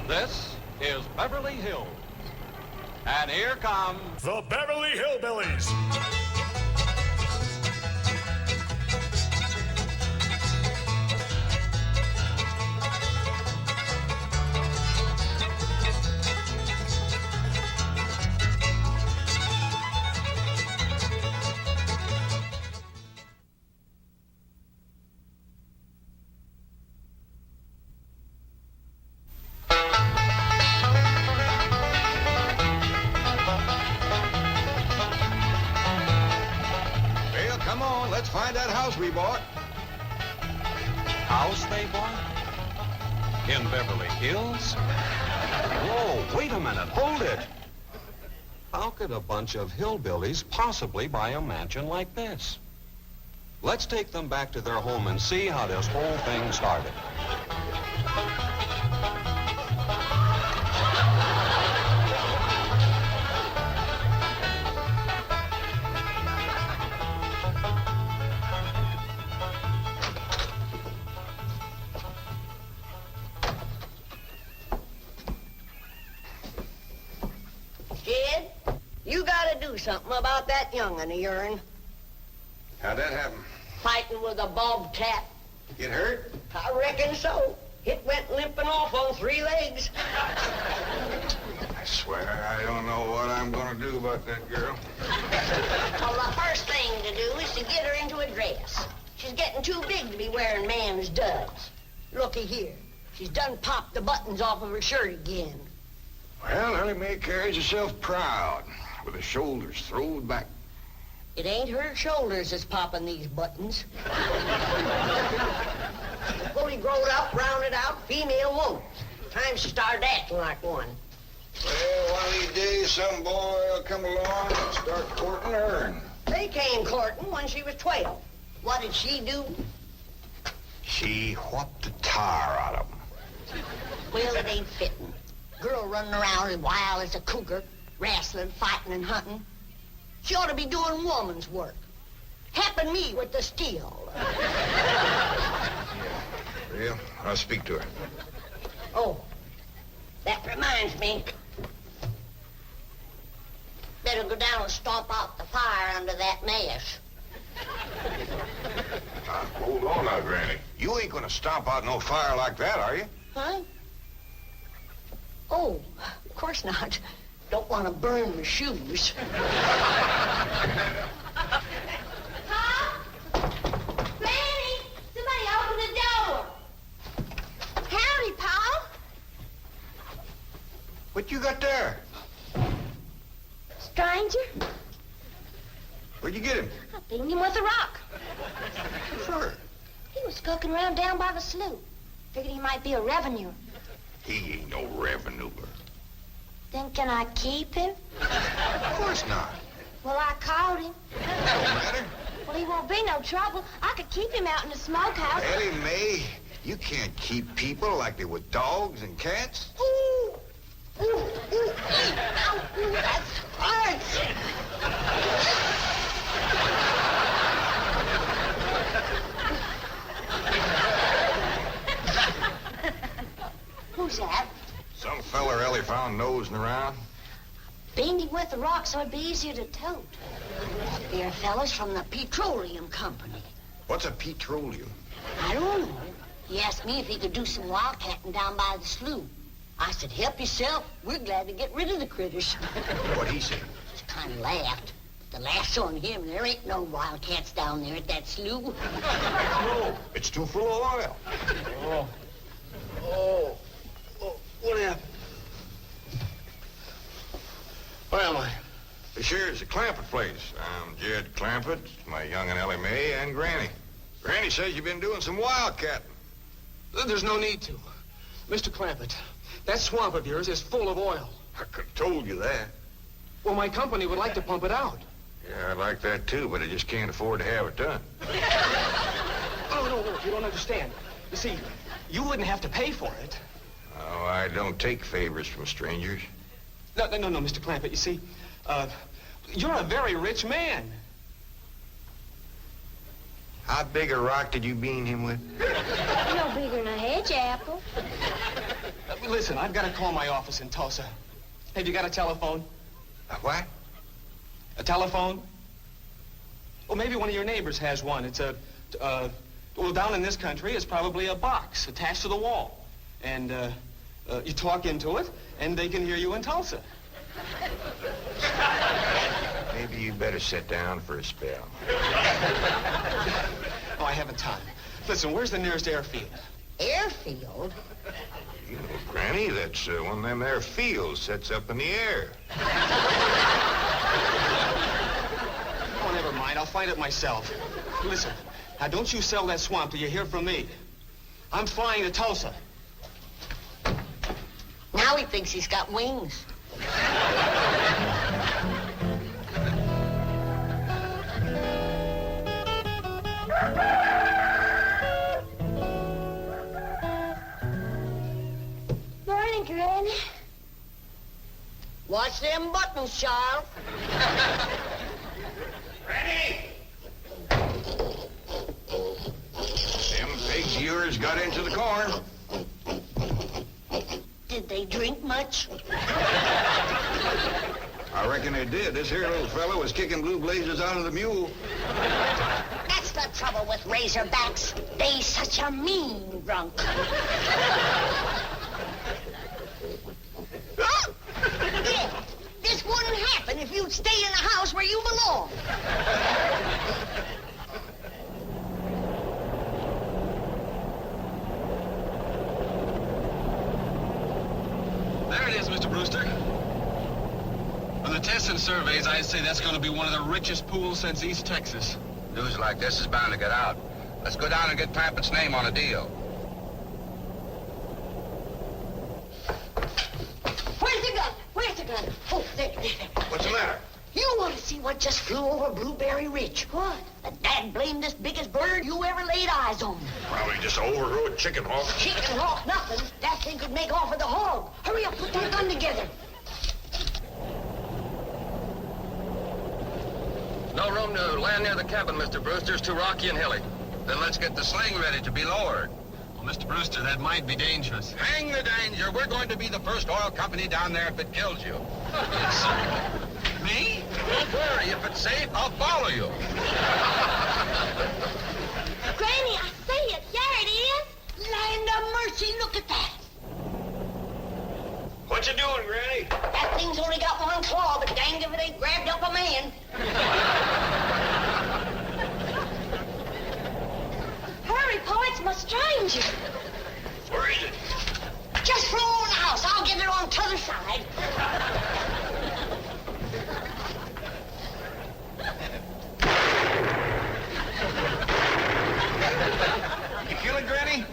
This is Beverly Hills. And here come the Beverly Hillbillies. Come on, let's find that house we bought. House they bought? In Beverly Hills? Whoa, wait a minute, hold it. How could a bunch of hillbillies possibly buy a mansion like this? Let's take them back to their home and see how this whole thing started. You gotta do something about that young'un of yourn. How'd that happen? Fighting with a bobcat. Get hurt? I reckon so. It went limping off on 3 legs. I swear I don't know what I'm gonna do about that girl. Well, the first thing to do is to get her into a dress. She's getting too big to be wearing man's duds. Looky here. She's done popped the buttons off of her shirt again. Well, Ellie Mae carries herself proud, with her shoulders throwed back. It ain't her shoulders that's popping these buttons. Fully growed up, rounded out, female woman. Time she started acting like one. Well, one of these days, some boy will come along and start courting her. They came courting when she was 12. What did she do? She whopped the tar out of him. Well, it ain't fitting. Girl running around as wild as a cougar, wrestling, fighting, and hunting. She ought to be doing woman's work. Helping me with the steel. Yeah, I'll speak to her. Oh, that reminds me. Better go down and stomp out the fire under that mess. Hold on now, Granny. You ain't gonna stomp out no fire like that, are you? Huh? Oh, of course not. Don't want to burn my shoes. Huh? Granny! Somebody open the door! Howdy, Pa. What you got there? Stranger? Where'd you get him? I pinged him with a rock. Sure. He was skulking around down by the slough. Figured he might be a revenue. He ain't no revenue. Then can I keep him? Of course not. Well, I caught him. Don't matter. Well, he won't be no trouble. I could keep him out in the smokehouse. Ellie Mae, you can't keep people like they were dogs and cats. Ooh! Ooh! Ooh! Ow! Ooh, that's hard! Who's that? Some feller Ellie found nosing around. Beamed him with a rock so it'd be easier to tote. They're fellas from the petroleum company. What's a petroleum? I don't know. He asked me if he could do some wildcatting down by the slough. I said, help yourself. We're glad to get rid of the critters. What'd he say? Just kind of laughed. The last on him, there ain't no wildcats down there at that slough. No, it's too full of oil. Oh, what happened? Where am I? This here's the Clampett place. I'm Jed Clampett, my young and Ellie Mae, and Granny. Granny says you've been doing some wildcatting. There's no need to. Mr. Clampett, that swamp of yours is full of oil. I could have told you that. Well, my company would like to pump it out. Yeah, I'd like that too, but I just can't afford to have it done. Oh, no, you don't understand. You see, you wouldn't have to pay for it. Oh, I don't take favors from strangers. No, Mr. Clampett, you see, you're a very rich man. How big a rock did you bean him with? No bigger than a hedge apple. Listen, I've got to call my office in Tulsa. Have you got a telephone? A what? A telephone? Well, maybe one of your neighbors has one. It's well, down in this country, it's probably a box attached to the wall. And, you talk into it, and they can hear you in Tulsa. Maybe you better sit down for a spell. Oh, I haven't time. Listen, where's the nearest airfield? Airfield? You know, Granny, that's one of them there fields sets up in the air. Oh, never mind. I'll find it myself. Listen, now don't you sell that swamp till you hear from me. I'm flying to Tulsa. Now he thinks he's got wings. Morning, Granny. Watch them buttons, child. Granny! Them pigs of yours got into the corn. Did they drink much? I reckon they did. This here little fella was kicking blue blazes out of the mule. That's the trouble with razorbacks. They such a mean drunk. Yeah, this wouldn't happen if you'd stay in the house where you belong. There it is, Mr. Brewster. On the tests and surveys, I'd say that's going to be one of the richest pools since East Texas. News like this is bound to get out. Let's go down and get Clampetts' name on a deal. Where's the gun? Where's the gun? Oh, there. What's the matter? You want to see what just flew over Blueberry Ridge? What? The dad-blamed biggest bird you ever laid eyes on. Probably just an overgrown chicken hawk. Chicken hawk, nothing. That thing could make off with the hog. Hurry up, put that gun together. No room to land near the cabin, Mr. Brewster. It's too rocky and hilly. Then let's get the sling ready to be lowered. Well, Mr. Brewster, that might be dangerous. Hang the danger. We're going to be the first oil company down there if it kills you. Yes, sir. Me? Don't worry. If it's safe, I'll follow you. Granny, I see it. There it is. Land of mercy, look at that. What you doing, Granny? That thing's only got one claw, but danged if it ain't grabbed up a man. Hurry, Pa, it's my stranger. Where is it? Just flew over the house. I'll get it on t'other side. You kill it, Granny?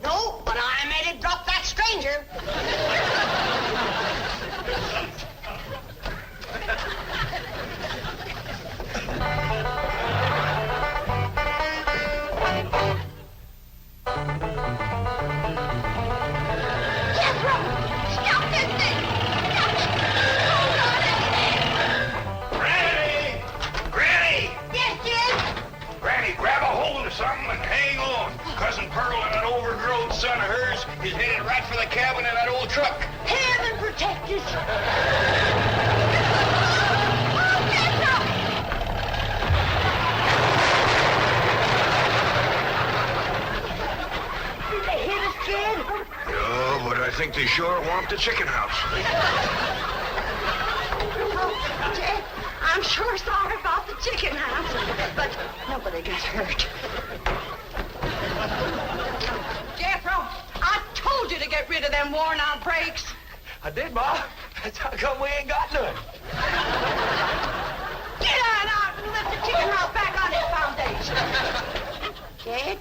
No, but I made it drop that stranger. Granny! Granny! Yes, Jim? Granny, grab a hold of something and hang on. Cousin Pearl and that overgrown son of hers is headed right for the cabin in that old truck. Heaven protect us. Did they hit us, kid? No, but I think they sure want the chicken house. Oh, Jed, I'm sure sorry about the chicken house, but nobody got hurt. Jethro, I told you to get rid of them worn-out brakes. I did, Ma. That's how come we ain't got none. Get on out and lift the chicken house back on its foundation. Jed?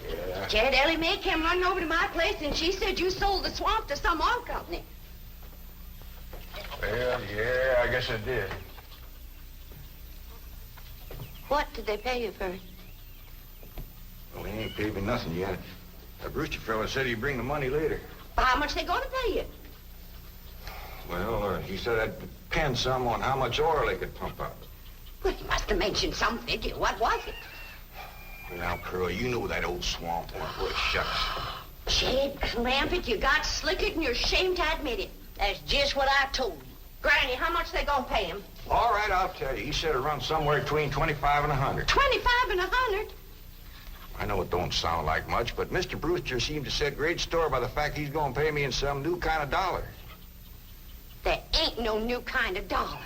Yeah. Jed, Ellie Mae came running over to my place, and she said you sold the swamp to some oil company. Well, yeah, I guess I did. What did they pay you for it? Well, he ain't paid me nothing yet. The Brewster fella said he'd bring the money later. Well, how much they gonna pay you? Well, he said I'd depend some on how much oil they could pump out. Well, he must have mentioned some figure. What was it? Now, Pearl, you know that old swamp won't worth shucks. Jed Clampett, you got slicker and you're ashamed to admit it. That's just what I told you. Granny, how much they gonna pay him? All right, I'll tell you. He said it runs somewhere between 25 and 100. 25 and 100? I know it don't sound like much, but Mr. Brewster seemed to set great store by the fact he's going to pay me in some new kind of dollar. There ain't no new kind of dollars.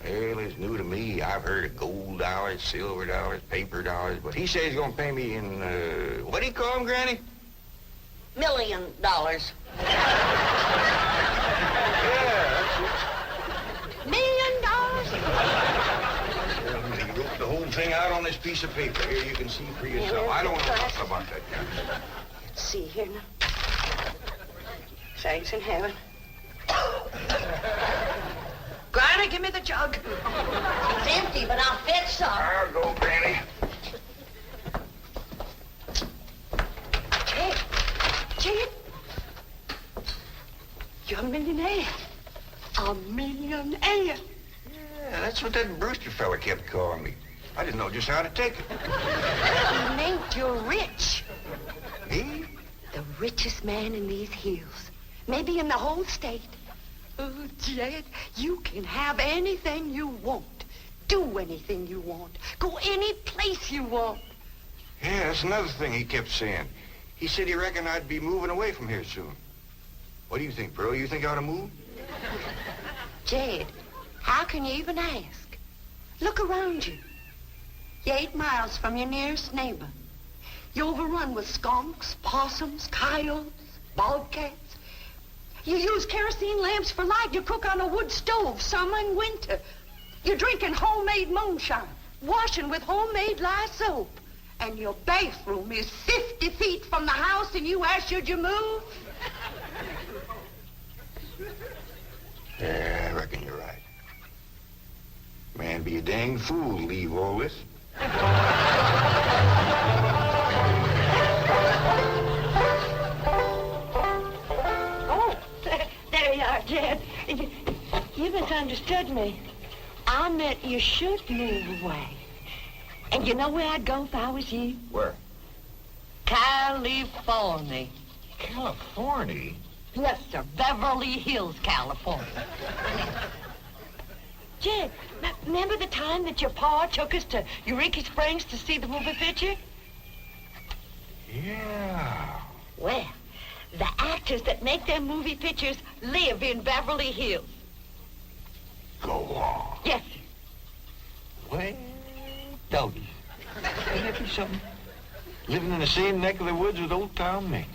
Well, it's new to me. I've heard of gold dollars, silver dollars, paper dollars, but he says he's going to pay me in, what do you call them, Granny? $1 million. Yeah, $1 million? he wrote the whole thing out on this piece of paper. Here, you can see for yourself. I don't know nothing about that kind of stuff. Let's see here now. Thanks in heaven. Granny, give me the jug. It's empty, but I'll fetch some. I'll go, Granny. Jed, you're a millionaire. A millionaire. Yeah, that's what that Brewster fella kept calling me. I didn't know just how to take it. He meant you're rich. Me? The richest man in these hills. Maybe in the whole state. Oh, Jed, you can have anything you want. Do anything you want. Go any place you want. Yeah, that's another thing he kept saying. He said he reckoned I'd be moving away from here soon. What do you think, Pearl? You think I ought to move? Jed, how can you even ask? Look around you. You're 8 miles from your nearest neighbor. You're overrun with skunks, possums, coyotes, bobcats. You use kerosene lamps for light. You cook on a wood stove, summer and winter. You're drinking homemade moonshine, washing with homemade lye soap. And your bathroom is 50 feet from the house, and you ask, should you move? Yeah, I reckon you're right. Man, be a dang fool to leave all this. Oh, there you are, Jed. You misunderstood me. I meant you should move away. And you know where I'd go if I was you? Where? California. California? Yes, sir. Beverly Hills, California. Jed, remember the time that your pa took us to Eureka Springs to see the movie picture? Yeah. Well, the actors that make them movie pictures live in Beverly Hills. Go on. Yes, sir. Well, doggy. Ain't that be something? Living in the same neck of the woods with old Tom Mink.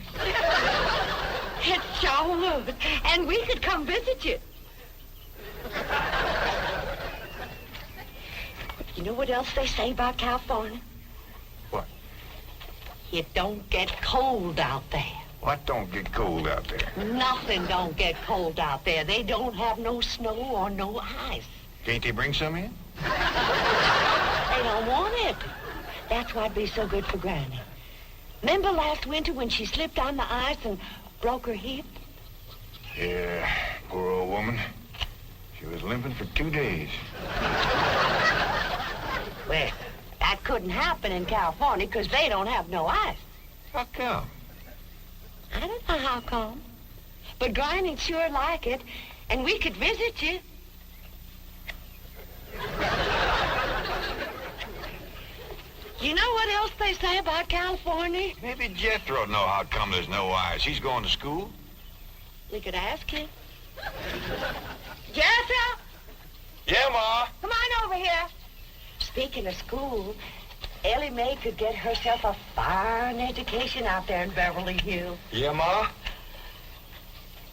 It sure would. And we could come visit you. You know what else they say about California? What? It don't get cold out there. What don't get cold out there? Nothing don't get cold out there. They don't have no snow or no ice. Can't they bring some in? They don't want it. That's why'd be so good for Granny. Remember last winter when she slipped on the ice and broke her hip? Yeah, poor old woman. She was limping for 2 days. Well, that couldn't happen in California because they don't have no ice. How come? I don't know how come. But Granny'd sure like it, and we could visit you. You know what else they say about California? Maybe Jethro'd know how come there's no ice. He's going to school. We could ask him. Jethro, Yeah, Ma. come on over here. Speaking of school, Ellie Mae could get herself a fine education out there in Beverly Hills. Yeah, Ma?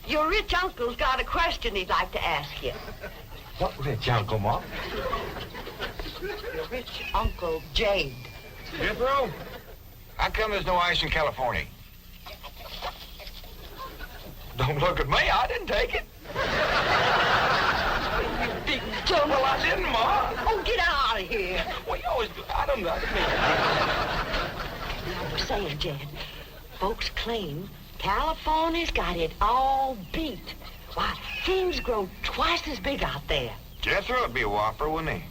Your rich uncle's got a question he'd like to ask you. What rich uncle, Ma? Your rich uncle, Jade. Jethro? How come there's no ice in California? Don't look at me. I didn't take it. You big dumb. Well, I didn't, Ma. Oh, get out of here. Well, you always do. I didn't mean I was saying, Jed, folks claim California's got it all beat. Why, things grow twice as big out there. Jethro would be a whopper, wouldn't he?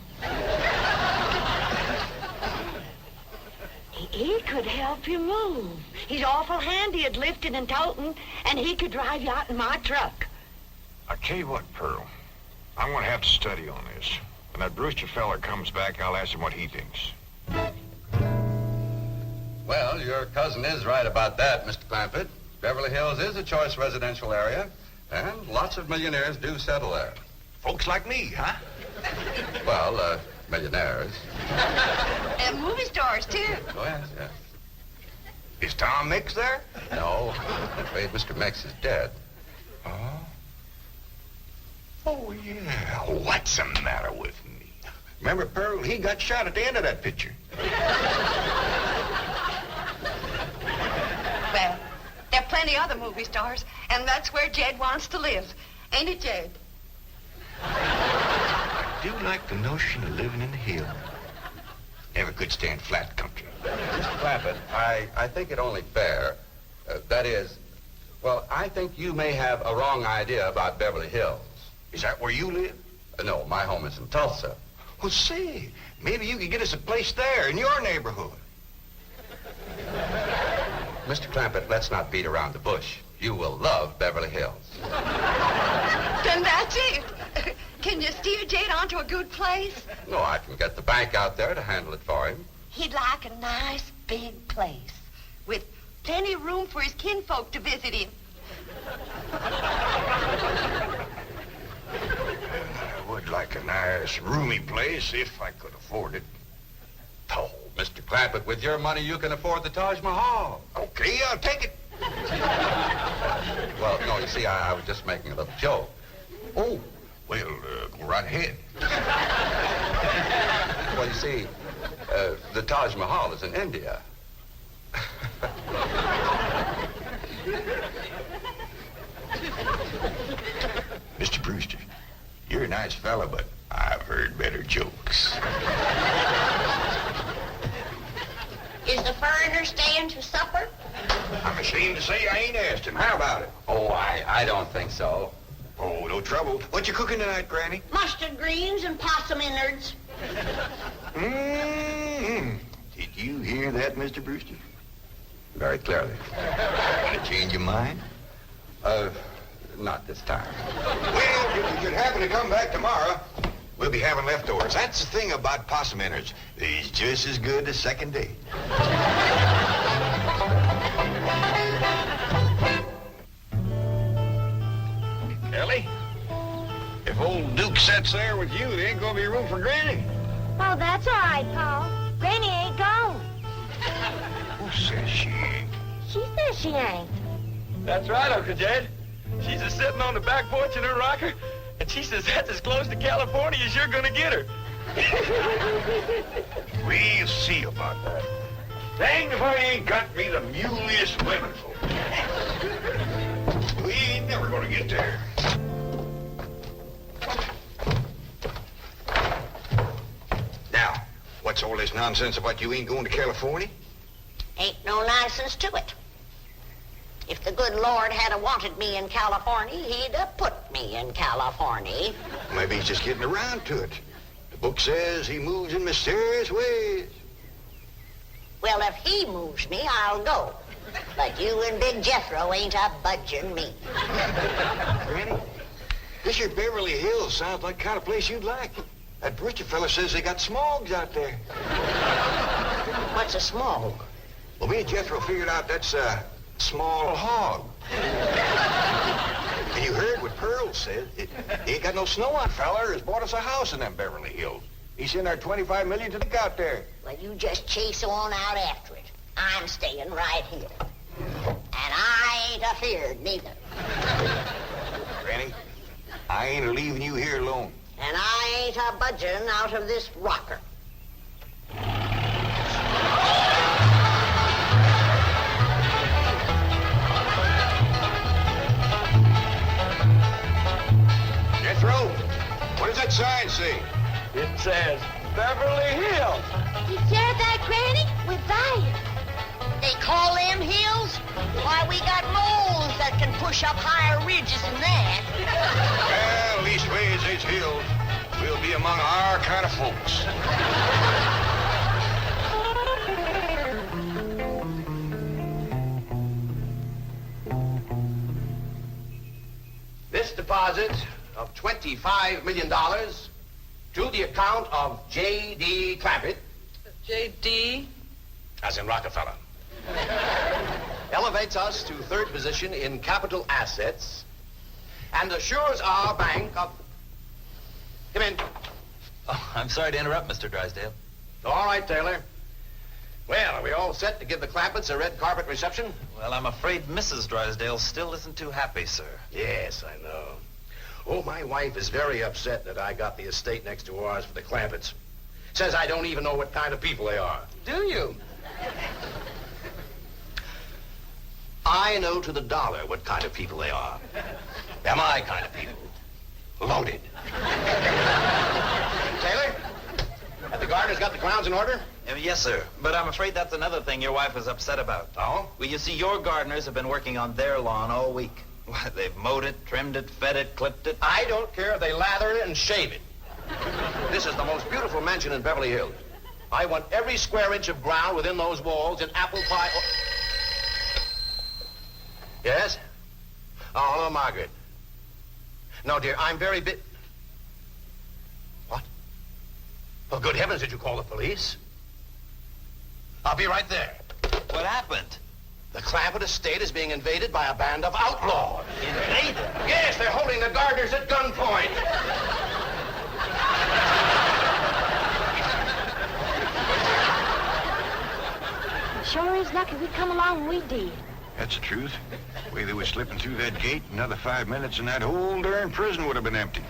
He could help you move. He's awful handy at lifting and toting, and he could drive you out in my truck. I tell you what, Pearl. I'm going to have to study on this. When that Brewster fella comes back, I'll ask him what he thinks. Well, your cousin is right about that, Mr. Clampett. Beverly Hills is a choice residential area, and lots of millionaires do settle there. Folks like me, huh? Well, millionaires. And movie stars, too. Oh, yes, yes. Is Tom Mix there? No, I'm afraid Mr. Mix is dead. Oh? Oh, yeah. What's the matter with me? Remember, Pearl, he got shot at the end of that picture. Well, there are plenty other movie stars, and that's where Jed wants to live. Ain't it, Jed? I do like the notion of living in the hills. Never could stand flat country. Mr. Clampett, I think it only fair. That is, well, I think you may have a wrong idea about Beverly Hills. Is that where you live? No, my home is in Tulsa. Well, say, maybe you could get us a place there in your neighborhood. Mr. Clampett, let's not beat around the bush. You will love Beverly Hills. Then that's it. Can you steer Jed onto a good place? No, I can get the bank out there to handle it for him. He'd like a nice big place with plenty of room for his kinfolk to visit him. I would like a nice, roomy place if I could afford it. Oh, Mr. Clampett, with your money, you can afford the Taj Mahal. Okay, I'll take it. Well, no, you see, I was just making a little joke. Oh, well, go right ahead. Well, you see, the Taj Mahal is in India. Mr. Brewster, you're a nice fella, but I've heard better jokes. Is the foreigner staying to supper? I'm ashamed to say I ain't asked him. How about it? Oh, I don't think so. Oh, no trouble. What you cooking tonight, Granny? Mustard greens and possum innards. Mm-hmm. Did you hear that, Mr. Brewster? Very clearly. Want to change your mind? Not this time. Well, if you should happen to come back tomorrow, we'll be having leftovers. That's the thing about possum innards. They's just as good the second day. Kelly, if old Duke sits there with you, there ain't gonna be room for Granny. Oh, that's all right, Paul. Granny ain't gone. Who says she ain't? She says she ain't. That's right, Uncle Jed. She's just sitting on the back porch in her rocker, and she says that's as close to California as you're gonna get her. We'll see about that. Dang if I ain't got me the muleyest women folk. We ain't never gonna get there. Now, what's all this nonsense about you ain't going to California? Ain't no nonsense to it. If the good Lord had wanted me in California, he'd have put me in California. Maybe he's just getting around to it. The book says he moves in mysterious ways. Well, if he moves me, I'll go. But you and Big Jethro ain't a budging me. Granny, this here Beverly Hills sounds like the kind of place you'd like. That Brewster fella says they got smogs out there. What's a smog? Well, me and Jethro figured out that's a small hog. And you heard what Pearl said. He ain't got no snow on. Feller has bought us a house in them Beverly Hills. He sent our $25 million to look out there. Well, you just chase on out after it. I'm staying right here. And I ain't afeard neither. Granny, I ain't leaving you here alone. And I ain't a budging out of this rocker. Jethro, what does that sign say? It says Beverly Hills. You hear that, Granny? We're there. They call them hills? Why, we got moles that can push up higher ridges than that. Well, leastways, these hills will be among our kind of folks. this deposit of $25 million to the account of J.D. Clampett. J.D.? As in Rockefeller. Elevates us to third position in capital assets and assures our bank of... Come in. Oh, I'm sorry to interrupt, Mr. Drysdale. All right, Taylor. Well, are we all set to give the Clampetts a red carpet reception? Well, I'm afraid Mrs. Drysdale still isn't too happy, sir. Yes, I know. Oh, my wife is very upset that I got the estate next to ours for the Clampetts. Says I don't even know what kind of people they are. Do you? I know to the dollar what kind of people they are. They're my kind of people. Loaded. Taylor, have the gardeners got the grounds in order? Yes, sir. But I'm afraid that's another thing your wife is upset about. Oh? Well, you see, your gardeners have been working on their lawn all week. Why, they've mowed it, trimmed it, fed it, clipped it. I don't care if they lather it and shave it. This is the most beautiful mansion in Beverly Hills. I want every square inch of ground within those walls in apple pie... Yes? Oh, hello, Margaret. No, dear, I'm very What? Oh, good heavens, did you call the police? I'll be right there. What happened? The Clampett estate is being invaded by a band of outlaws. Invaded? Yes, they're holding the gardeners at gunpoint. Sure is lucky we come along when we did. That's the truth. The way they were slipping through that gate, another 5 minutes and that whole darn prison would have been empty.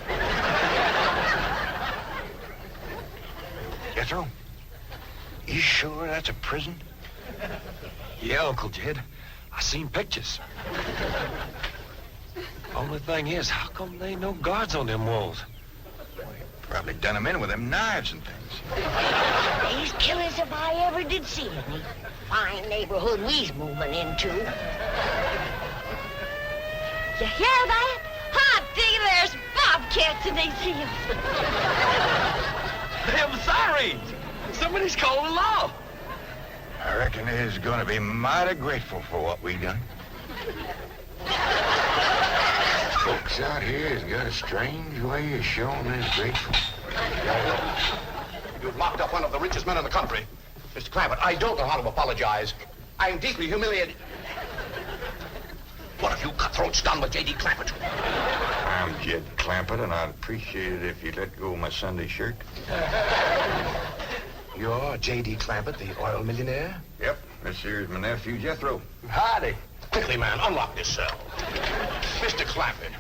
Jethro, you sure that's a prison? Yeah, Uncle Jed. I seen pictures. Only thing is, how come there ain't no guards on them walls? Probably done them in with them knives and things. These killers if I ever did see any. Fine neighborhood we's moving into. You hear that? Hot diggity, there's bobcats in these hills. I'm sorry. Somebody's calling the law. I reckon they's gonna be mighty grateful for what we done. Folks out here has got a strange way of showing they're grateful. You've locked up one of the richest men in the country. Mr. Clampett, I don't know how to apologize. I'm deeply humiliated. What have you cutthroats done with J.D. Clampett? I'm Jed Clampett, and I'd appreciate it if you'd let go of my Sunday shirt. You're J.D. Clampett, the oil millionaire? Yep, this here's my nephew, Jethro. Howdy. Quickly, man, unlock this cell. Mr. Clampett,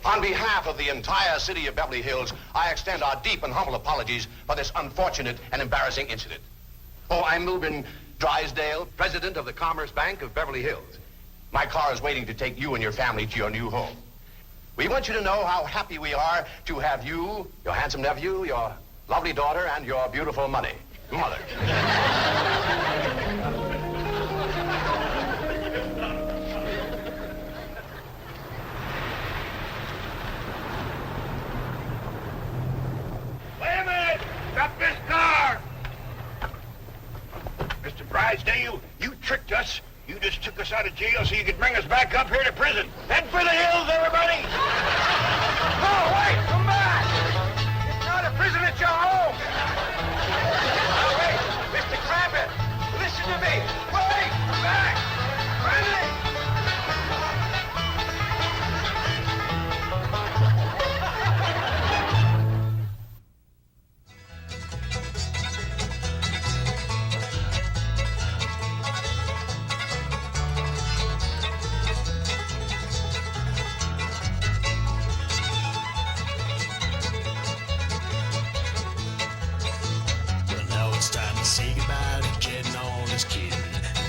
on behalf of the entire city of Beverly Hills, I extend our deep and humble apologies for this unfortunate and embarrassing incident. Oh, I'm Milburn Drysdale, president of the Commerce Bank of Beverly Hills. My car is waiting to take you and your family to your new home. We want you to know how happy we are to have you, your handsome nephew, your lovely daughter, and your beautiful mother. Wait a minute! Stop this car! Mr. Drysdale, you tricked us. You just took us out of jail so you could bring us back up here to prison. Head for the hills, everybody! No, wait! Come back! It's not a prison, it's your home! Now, wait! Mr. Clampett, listen to me! Wait! Come back! Friendly! Say goodbye to Jed and all his kin.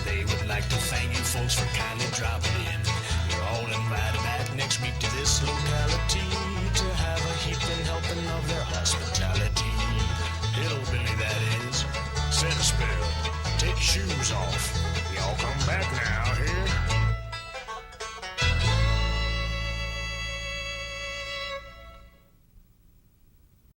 They would like to thank you folks for kindly dropping in. You're all invited back next week to this locality to have a heaping helping of their hospitality.